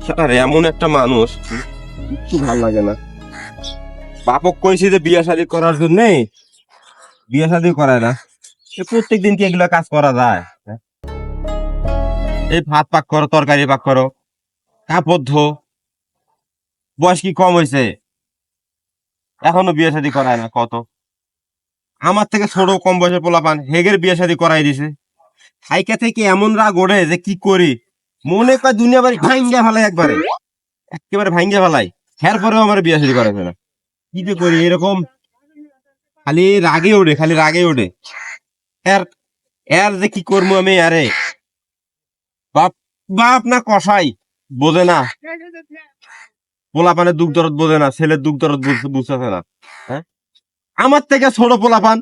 সেটার এমন একটা মানুষ একটু ভালো লাগে না। বাপক কইছি যে বিয়ে শাদী করার জন্য, বিয়ে শাদী করায় না। প্রত্যেক দিন কি এগুলা কাজ করা যায়? এই ভাত পাক করো, তরকারি পাক করো, কাপড় ধো। বয়স কি কম হয়েছে? এখনো বিয়ে শাদী করায় না। কত আমার থেকে ছোট কম বয়সের পোলাপান হেগের বিয়ে শাদী করাই দিছে। থাইকা থেকে এমন রাগ ওঠে যে কি করি, মনে কয় দুনিয়া বাড়ি ভাঙ্গা ফেলাই, একবারে একেবারে ভাঙ্গা ফেলাই। এর পরেও আমার বিয়ে শাদী করাবে না। কি যে করি এরকম, খালি রাগে ওঠে, খালি রাগে ওঠে। এর এর যে কি করবো আমি? আরে বাপ, বাপ না কসাই বোঝে না, পোলাপানের দুঃখ দরদ বোঝে না, ছেলের দুঃখ দরদ বুঝতেছে না। হ্যাঁ, আমার থেকে ছোট পোলাপান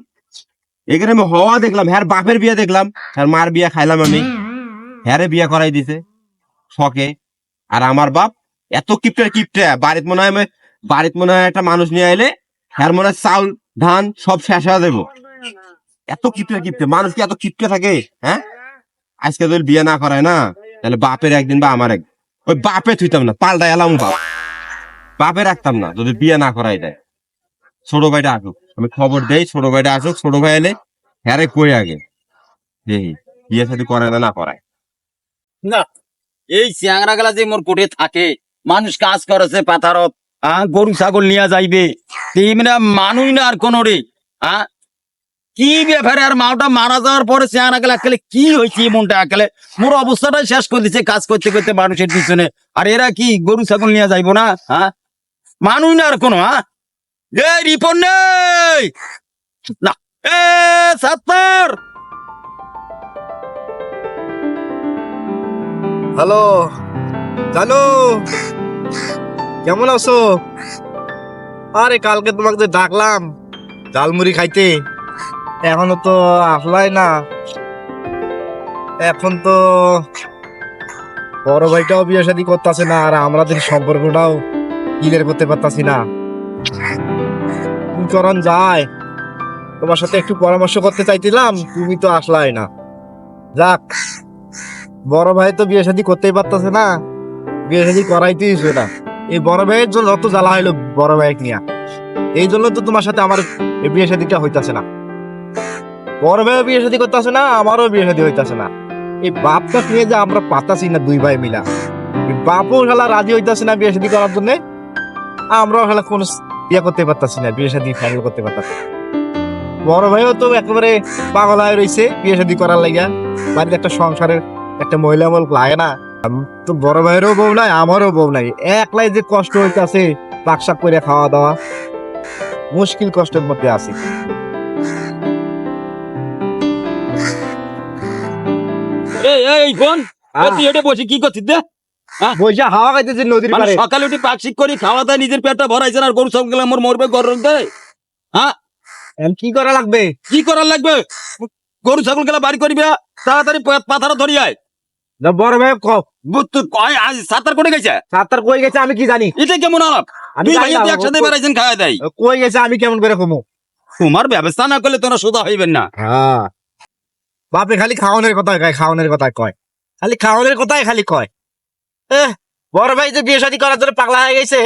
এখানে আমি হওয়া দেখলাম, হ্যার বাপের বিয়ে দেখলাম, হ্যার মার বিয়ে খাইলাম আমি, হ্যারে বিয়ে করাই দিছে শখে। আর আমার বাপ এত কিপটে বাড়িতে মনে হয় একটা মানুষ নিয়ে আইলে হ্যার মনে হয় চাউল ধান সব শেষ হয়ে দেবো। এত কিপটে মানুষ কি এত কিপটে থাকে? হ্যাঁ, আজকে যদি বিয়ে না করায় না, তাহলে বাপের একদিন বা আমার একদিন, ওই বাপে থুইতাম না, পাল্টা এলাম বাপে রাখতাম না যদি বিয়ে না করাই দেয়। ছোট ভাইটা আসুক, আমি খবর দেই, ছোট ভাইটা আসুক, ছোট ভাই এলে হ্যারে কই আগে যে বিয়ে শাদী করায় না করায় না। এই চ্যাংরা গেলা যে মোর কোটে থাকে, মানুষ কাজ করেছে পাথারত, গরু ছাগল নিয়ে যাইবে, তেমনি মানুষ না আর কোন রে। কি ব্যাপারে? আর মাওটা মারা যাওয়ার পরে চ্যাংরা গেলা আকেলে কি হয়েছে মনটা, আকেলে মোর অবস্থাটাই শেষ করে দিচ্ছে কাজ করতে করতে মানুষের পিছনে। আর এরা কি গরু ছাগল নিয়ে যাইবো না? মানুষ না আর কোনো। এই রিপন নেই না, এ সাত্তার। হ্যালো জানু, কেমন আছো? আরে কালকে তোমাকে যে ডাকলাম ঝালমুড়ি খাইতে, এখনো তো আসলাই না। এখন তো বড় ভাইটাও বিয়ে শাদী করতেছে না, আর আমাদের সম্পর্কটাও ক্লিয়ার করতে পারতাছি না। কি করন যায়? তোমার সাথে একটু পরামর্শ করতে চাইছিলাম, তুমি তো আসলাই না। যাক, বড় ভাই তো বিয়ে শাদী করতেই পারতাছে না, বিয়ে শাদী করাইতেই হইছে না। এই বড় ভাইয়ের জন্য যত জ্বালা হইলো বড় ভাইকে নিয়ে, এই জন্য তো তোমার সাথে আমার এই বিয়ে শাদীটা হইতাছে না। বড় ভাইও বিয়ে শাদী করতেছে না, আমারও বিয়ে শাদী হইতাছে না। এই বাপটা নিয়ে যে আমরা পাতাছি না দুই ভাই মিলা, এই বাপও শালা রাজি হইতাছে না বিয়ে শাদী করার জন্য, আমরাও শালা কোন বিয়ে করতে পারতাছি না, বিয়ে শাদী ফাইনাল করতে পারতাছি না। বড় ভাইও তো একেবারে পাগল হয়ে রয়েছে বিয়ে শাদী করার লাগিয়া। বাড়িতে একটা সংসারের একটা মহিলা মল লাগে না? তো বড় ভাইয়েরও বউ নাই, আমারও বউ নাই, একলাই যে কষ্ট হইতাছে পাকশাক করে খাওয়া দাওয়া, মুশকিল কষ্টের মধ্যে আছি। এই কোন তুই এটা বসে কি করছিস? বইসা হাওয়া খাইতেছে নদীর পাড়ে। সকালে উঠে পাকশিক করি খাওয়া দাওয়া, নিজের পেটটা ভরাইছেন, আর গরু ছাগল আমার মরবে গরম দেয়। কি করা লাগবে? কি করার লাগবে? গরু ছাগল গেলা বাড়ি করিবে, তাড়াতাড়ি পাথারা ধরিয়ায়। বড় ভাই সাঁতার করে গেছে, সাঁতার কই গেছে আমি কি জানি? এটা কেমন আলাপ? আমি দুই জানি ভাইয়া না, একসাথে বেড়াইছেন, খাওয়া দেয়। কই গেছে আমি কেমন করে কমু? তোমার ব্যবস্থা না করলে তোরা সোজা হইবেন না। হ্যাঁ, বাপে খালি খাওয়ানোর কথাই কয়, খাওয়ানোর কথাই কয়, খালি খাওয়ানোর কথাই খালি কয়। বড় ভাই যে বিয়ে শাদী করার জন্য পাগলা হয়ে গেছে,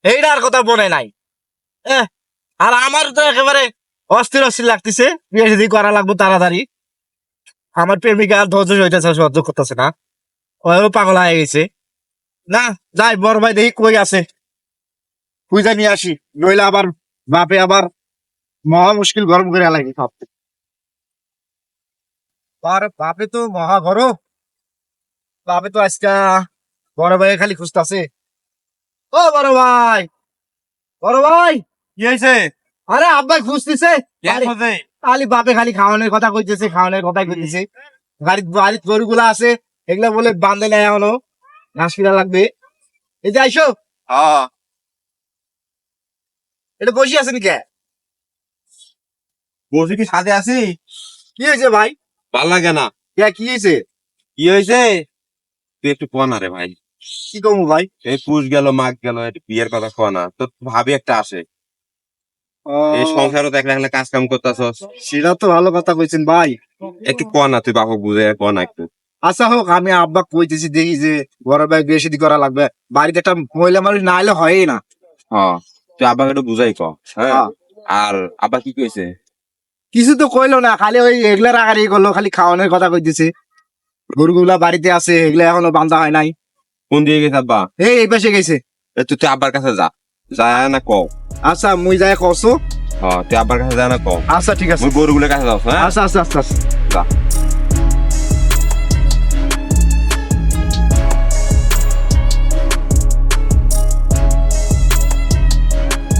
এইটা আর কথা বলে নাই। আর আমার তো একেবারে অস্থির অস্থির লাগতেছে, বিয়ে শাদী করা লাগবো তাড়াতাড়ি। আমার প্রেমিকা আর ধৈর্য হইতেছে, সহ্য করতেছে না, ওও পাগলা হয়ে গেছে। না যাই, বড় ভাই দেখি কই আছে, খুঁজা নিয়ে আসি, নইলে আবার বাপে আবার মহা মুশকিল গরম করে লাগে সব। বাপে তো মহা গরম, বাপে তো আজকা বড় ভাই খালি খুঁজতেছে। ও বড় ভাই, বড় ভাই, কি হয়েছে? আরে আব্বাই খুঁজতেছে। খালি বাপে খালি খাওয়ানোর কথা কইতেছে, খাওয়ানোর কথাই কইতেছে। বাড়ির গরুগুলা আছে, এগুলা বলে বান্ধে নেয়, এখনো ঘাস কিনা লাগবে। এই যে আইসো, এটা বসে আছেন কে? বসে কি সাথে আছি? কি হয়েছে ভাই? ভাল লাগে না। কি হয়েছে? কি হয়েছে তুই একটু কো না রে ভাই। কি কমু ভাই? এই পুষ গেল মাঘ গেল, বিয়ের কথা কো না তো, ভাবি একটা আসে। এই সংসারও তো একলা একলা কাজ কাম করতেছস। সেটা তো ভালো কথা কইছেন ভাই। একটু কো না, তুই বাপক বুঝে কো না একটু। আচ্ছা হোক, আমি আব্বা কইতেছি দেখি যে বড় ভাই বিয়ে শাদী করা লাগবে, বাড়িতে একটা মহিলা মানুষ না এলে হয়ই না। হ্যাঁ, তুই আব্বাকে একটু বুঝাই ক। হ্যাঁ, হ্যাঁ। আর আব্বা কি কইছে? কিছু তো কইলো না, খালি ওই এগুলা রাগারি করলো, খালি খাওয়ানোর কথা কইতেছে। গরুগুলা বাড়িতে আছে, এগুলা এখনো বান্ধা হয় নাই। কোন দিয়ে গেছে আব্বা? এই পাশে গেছে। তুই আব্বার কাছে যা, যায় না কও। আচ্ছা মুই যাই কসো। হ্যাঁ, তুই আব্বার কাছে যা না কও। আচ্ছা ঠিক আছে। মুই গরুগুলোর কাছে যাও। হ্যাঁ, আচ্ছা আচ্ছা আচ্ছা আচ্ছা। যা।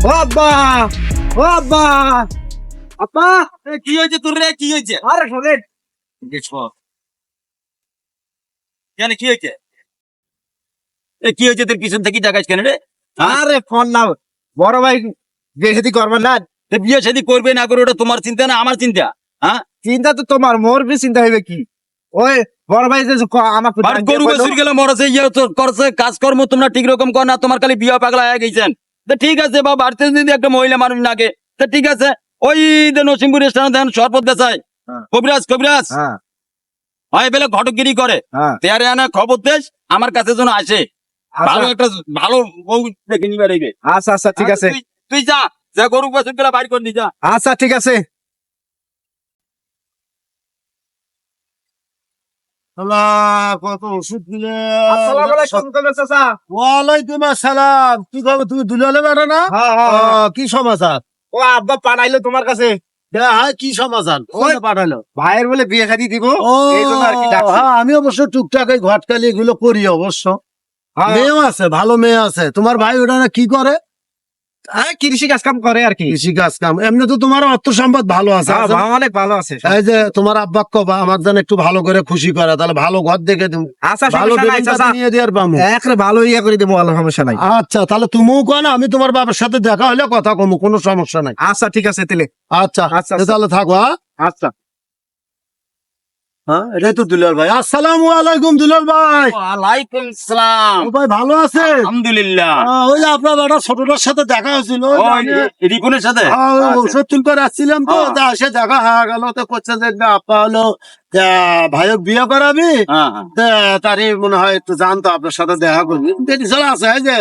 ও আব্বা, ও আব্বা, আব্বা, কি হয়েছে তোর রে? কি হয়েছে? আরে শোনেন। কেন কি হয়েছে? কি হয়েছে তোর পিছন থেকে জাগাইছ কেন রে? আরে ফোন নাও, বড় ভাই বিয়ে শাদী করবেন না? বিয়ে শাদী করবে না করে ওটা তোমার চিন্তা না আমার চিন্তা? হ্যাঁ, চিন্তা তো তোমার, মোর বি চিন্তা হইবে কি? ওই বড় ভাই যে আমাকে গরু বছর গেলে মরছে, ইয়ে তো করছে, কাজকর্ম তোমরা ঠিক রকম কর না, তোমার খালি বিয়ে পাগলা হয়ে গেছেন। তো ঠিক আছে, বা বাড়িতে যদি একটা মহিলা মানুষ নাগে তো ঠিক আছে। ওই যে নসিমপুর স্টেশনে দেখেন শরবত দেশাই, হ্যাঁ। কবিরাজ কবিরাজ হ্যাঁ হয় বেলে ঘটকগিরি করে, হ্যাঁ। তেয়ারে আনা খবর দেশ আমার কাছে যেন আসে। ভালো একটা ভালো বউ দেখে নিবে রেগে। আচ্ছা আচ্ছা ঠিক আছে। তুই যা, যা গরু বছর গেলে বাইর করে নি যা। আচ্ছা ঠিক আছে। কত ওষুধ দিলে। আসসালামু আলাইকুম চাচা। ওয়ালাইকুম আসসালাম। কি খবর? তুমি দুলালে বেড়া না? হ্যাঁ হ্যাঁ। কি সমাচার? ও আব্বা পাঠাইলো তোমার কাছে, হ্যাঁ, কি সমাচার? কোনে পাঠালো? ভাইয়ের বলে বিয়ে শাদী দিব। ও এই জন্য আর কি ডাকছি। হ্যাঁ, আমি অবশ্য টুকটাক এই ঘটকালি এগুলো করি অবশ্য। হ্যাঁ। মেয়েও আছে, ভালো মেয়ে আছে। তোমার ভাই ওটা না কি করে? হ্যাঁ, কৃষি কাজ কাম করে আর কি। কৃষি কাজ কাম। এমনি তো তোমার অর্থ সম্পদ ভালো আছে। হ্যাঁ, আছে না? অনেক ভালো আছে। এই যে তোমার আব্বা কবা আমার যেন একটু ভালো করে খুশি করে, তাহলে ভালো ঘর দেখে তুমি আচ্ছা ভালো সমস্যা নাই বেতন চাচা, নিয়ে দেওয়ার পাবো। একরে ভালো ইয়া করে দেবো, ভালো সমস্যা নাই। আচ্ছা, তাহলে তুমিও কো না, আমি তোমার বাবার সাথে দেখা হলে কথা কমু, কোনো সমস্যা নাই। আচ্ছা ঠিক আছে তাহলে। আচ্ছা আচ্ছা, তো তাহলে থাকো। হ্যাঁ আচ্ছা। হ্যাঁ, এটাই তো দুলাল ভাই। আসসালামু আলাইকুম দুলাল ভাই। ওয়ালাইকুম সালাম। ও ভাই ভালো আছে? আলহামদুলিল্লাহ। ওই যে আপনার একটা ছোটটার সাথে দেখা হয়েছিল, রিপনের সাথে ওষুধ তুল করে আসছিলাম তো, হ্যাঁ। তা এসে দেখা হয়ে গেল। তো করছে যে না, আপা হলো ভাইয়ের বিয়ে করাবি, হ্যাঁ হ্যাঁ। তারই মনে হয় একটু জানতো আপনার সাথে দেখা করবি। চলে আছে, এই যে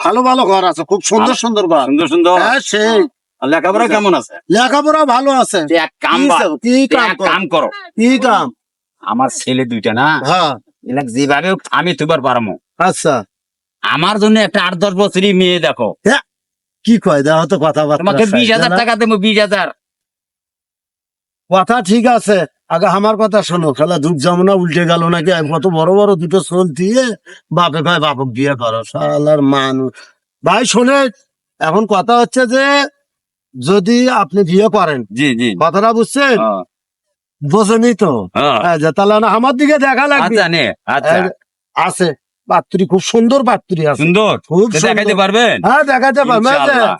ভালো ভালো ঘর আছে, খুব সুন্দর সুন্দর ঘর। সুন্দর সুন্দর। হ্যাঁ, সেই আর লেখাপড়া কেমন আছে? লেখাপড়া ভালো আছে। তুই এক কাম কি কাম এক করো? কাম করো, কি কাম? আমার ছেলে দুইটা না, হ্যাঁ, এলাক যেভাবে হোক আমি তুবার পারমো। আচ্ছা। আমার জন্য একটা 8-10 বছরই মেয়ে দেখো। কি কয় দেখো তো কথাবার্তা। তোমাকে 20,000 টাকা দেবো, 20,000। কথা ঠিক আছে, আগে আমার কথা শোনো। খেলা দুধ যমুনা উল্টে গেল নাকি? কত বড় বড় দুটো সোল দিয়ে বাপে ভাই বাপক বিয়ে করো, শালার মানুষ। ভাই শোনে, এখন কথা হচ্ছে যে যদি আপনি বিয়ে করেন, জি জি। কথাটা বুঝছেন? হ্যাঁ, বোঝেনি তো? হ্যাঁ। এই যে তাহলে না আমার দিকে দেখা লাগবে। আচ্ছা নে, আচ্ছা। এই যে আছে পাত্রী, খুব সুন্দর পাত্রী আছে, সুন্দর। খুব তো দেখাইতে সুন্দর। পারবেন? হ্যাঁ, দেখাতে পারবে। এই যে ইনশাআল্লাহ।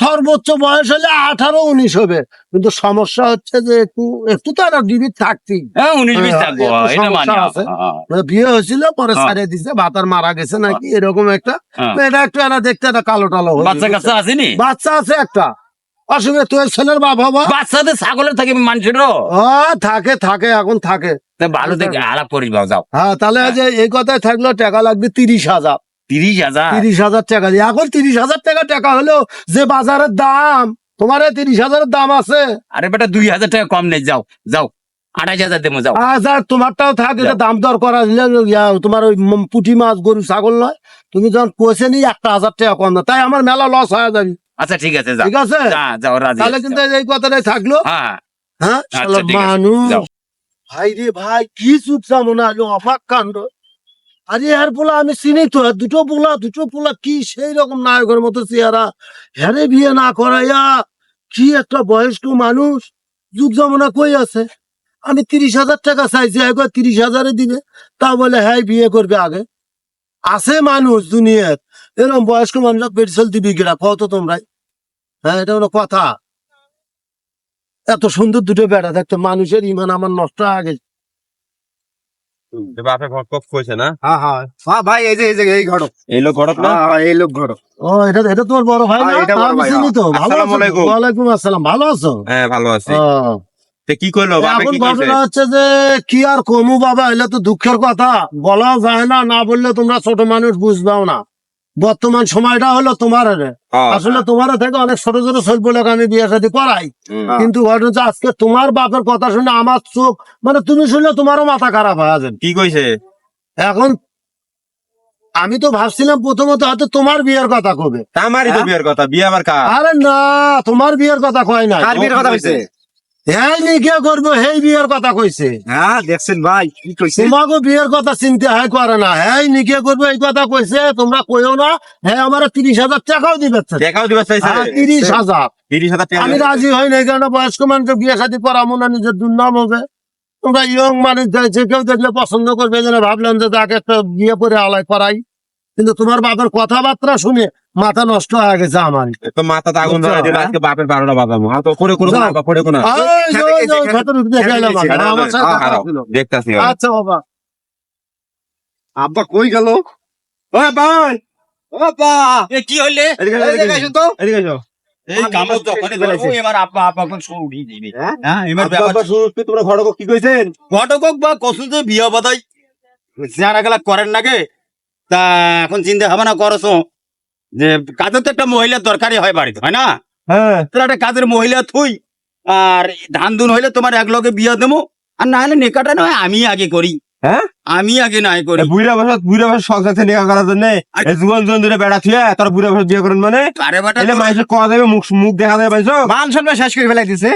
সর্বোচ্চ বয়স হলে 18-19 হবে, কিন্তু সমস্যা হচ্ছে যে একটু একটু তো একটা ডিবিট থাকতেই। হ্যাঁ, 19-20 থাকবো, একটু এটা মানি। সমস্যা আছে। হ্যাঁ, বিয়ে হয়েছিল, পরে হ্যাঁ। ছাড়িয়ে দিছে, ভাতার মারা গেছে নাকি এরকম একটা। হ্যাঁ। এটা একটু এরা দেখতে একটা কালো টালো হয়ে বাচ্চা গেছে। কাচ্চা আসেনি? বাচ্চা আছে একটা। অসুবিধা, তোর ছেলের বাপ হবা? বাচ্চাদের ছাগলের থাকে মানুষেরও। থাকে থাকে, এখন থাকে। তা ভালো দেখে আলাপ করিস বাবু, যাও। হ্যাঁ, তাহলে এই যে এই কথায় থাকলো, টাকা লাগবে 30,000। 30,000? 30,000 টাকা দিয়ে, এখন 30,000 টাকা টাকা হলো যে বাজারের দাম, তোমার 30,000 দাম আছে। আরে বেটা 2,000 টাকা কম নেই, যাও যাও, 28,000 দেবো, যাও। আচ্ছা, তোমারটাও থাক, এটা দাম দর করা দিলে তোমার ওই পুঁটি মাছ গরু ছাগল নয়, তুমি যখন কোষে নি 1,000 টাকা কম না, তাই আমার মেলা লস হয়ে যাবে। আচ্ছা ঠিক আছে, যাও। ঠিক আছে, যাও, রাজি তাহলে আছি, কিন্তু যাও। এই কথাটাই থাকলো। হ্যাঁ, হ্যাঁ, আচ্ছা, শালা ঠিক আছে, মানুষ। যাও। ভাই রে ভাই, কি চুপচা মনে হলো, অবাক কাণ্ড। আরে আর পোলা আমি চিনি তো, দুটো পোলা কি সেই রকম নায়কের মতো চেহারা, হ্যারে বিয়ে না করাইয়া কি একটা বয়স্ক মানুষ, যুগ জমানা কই আছে। আমি 30,000 টাকা চাইছি, একবার 30,000 দিবে, তা বলে হ্যাঁ বিয়ে করবে আগে। আছে মানুষ দুনিয়ার এরকম বয়স্ক মানুষ, পেট্রোল দিবি কিনা কত তোমরাই? হ্যাঁ, এটা হলো কথা। এত সুন্দর দুটো বেড়া থাকতো, মানুষের ইমান আমার নষ্ট হয়ে গেছে। বাপে ঘর কপ কইছে না? হ্যাঁ হ্যাঁ হ্যাঁ ভাই, এই যে এই ঘর। এই লোক ঘরত না? হ্যাঁ এই লোক ঘর। ও, এটা তোমার বড় ভাই না? হ্যাঁ, এটা বড় আমি ভাই, চিনি তো। ভালো আসসালামু আছো? আলাইকুম। ওয়ালাইকুম আসসালাম, ভালো আছো? হ্যাঁ, ভালো আছি। ও, তে কি করলো বাপে এখন কি কইছে? ঘটনা হচ্ছে যে কি আর কমু বাবা, এলে তো দুঃখের কথা, বলা যায় না, না বললে তোমরা ছোট মানুষ বুঝবাও না। বর্তমান সময়টা হলো তোমার হ্যাঁ, আসলে তোমার থেকে অনেক ছোট ছোট ছেলে বলে আমি বিয়ে শাদী করাই, হুম। কিন্তু ঘটনা হচ্ছে আজকে তোমার বাপের কথা শুনে আমার চোখ, মানে তুমি শুনলে তোমারও মাথা খারাপ হয়ে যাবে। কি কইছে? এখন আমি তো ভাবছিলাম প্রথমত হয়তো তোমার বিয়ের কথা কবে। আমারই তো বিয়ের কথা, বিয়ে আবার কার? আরে না, তোমার বিয়ের কথা কয় না, কার বিয়ের কথা কইছে? হ্যাঁ নিকে করবো সেই বিয়ের কথা কইছে। হ্যাঁ দেখছেন ভাই কি কইছে? তোমাকে বিয়ের কথা চিন্তা হয় করে না, হ্যাঁ নিকে করবো এই কথা কইছে, তোমরা কইও না। হ্যাঁ আমার 30,000 টাকাও দিবে, দেখাও দিবা চাইছে? 30,000 30,000 টাকা আমি রাজি হই না, এই কারণে বয়স্ক মানুষ বিয়ে সাথে করাবো না, নিজের দুর্নাম হবে। তোমরা ইয়ং মানুষ যে কেউ দেখলে পছন্দ করবে, এই জন্য ভাবলাম যে তাকে একটা বিয়ে করে আলাই করাই, কিন্তু তোমার বাপের কথাবার্তা শুনে মাথা নষ্ট হয়ে গেছে আমার। তো মাথাতে আগুন ধরে দিল, আজকে বাপের 12টা বাজাবো। হ্যাঁ তো করে করে যাও। করে কোনা এই যে, ওই যে, ওই ভেতরে দেখে এলাম আমি। আমার সাথে কথা ছিল। দেখতাছি। আচ্ছা বাবা, আব্বা কই গেল? ও ভাই, বাবা এ কি হইলে এদিকে এসো, এদিকে আসো তো। এদিকে এসো। এই কামড় যখনই ধরবো এবার আব্বা আব্বা কোন শুরু উঠিয়ে দিবে। হ্যাঁ? হ্যাঁ এবার আব্বা, ব্যাপার আব্বা, শুরুতে তোমরা ঘটক কি কইছেন? ঘটকক বা কসুতে বিয়া বাদাই চেহারা গেলা করেন নাকি, তা এখন চিন্তা ভাবনা করছো যে কাজের তো একটা মহিলার দরকারই হয় বাড়িতে, হয় না? হ্যাঁ, তাহলে একটা কাজের মহিলা থুই, আর ধান দুন হইলে তোমার এক লগে বিয়া দেবো, আর না হলে নেকাটা নয় আমি আগে করি, হ্যাঁ? আমি আগে নাই করি। বুড়া বয়স শখ আছে নেকা করার জন্য এই জুয়ান জুয়ান ধরে বেড়া থুয়ে তার বুড়া বয়স বিয়ে করেন মানে আরে বেটা এলে মানুষের কয়া যাবে, মুখ মুখ দেখা যাবে মানুষ। মান সম্মান শেষ করে ফেলাই দিছে।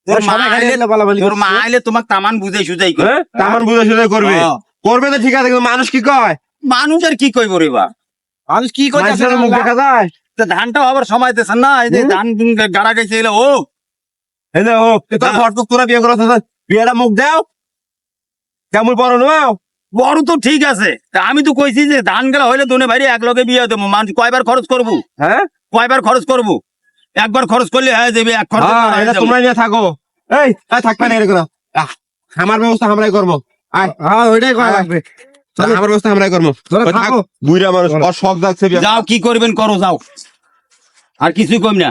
তোর মা সবাই খালি আইলে- এগুলো বলাবলি তোর মা করছে। আইলে তোমাকে তামান বুঝাই সুজাই করে। হ্যাঁ, তামান বুঝে সুঝে করবে, হ্যাঁ। করবে তো ঠিক আছে, কিন্তু মানুষ কি কয়? মানুষ আর কি কইব রে বা, মানুষ কি কইতাছে? মানুষের মুখ দেখা যায়? তা ধানটাও আবার সময় দিয়েছেন না, এই যে ধান গাড়া গেছে এলে ও এই যে ও তোর ঘটক তোরা বিয়ে করছ, বিয়েটা মুখ দাও কেমন বড় নাও। বড় তো ঠিক আছে, তা আমি তো কইছি যে ধান গেলা হইলে দোনে ভাই এক লগে বিয়ে দেবো, মানুষ কয়বার খরচ করবো, হ্যাঁ, কয়বার খরচ করবো, একবার খরচ করলে হয়ে যাবে, এক খরচ হ্যাঁ, এটা তোমরা নিয়ে থাকো। এই থাকবে না এরকম, আমার ব্যবস্থা আমরাই করবো। আয়, হ্যাঁ ওইটাই করা লাগবে। আমার ব্যবস্থা আমরাই করবো। তোরা ওই থাক, থাকো। বুড়া মানুষ ওর শখ যাচ্ছে বিয়ে। যাও কি করবেন করো যাও, আর কিছুই কম না।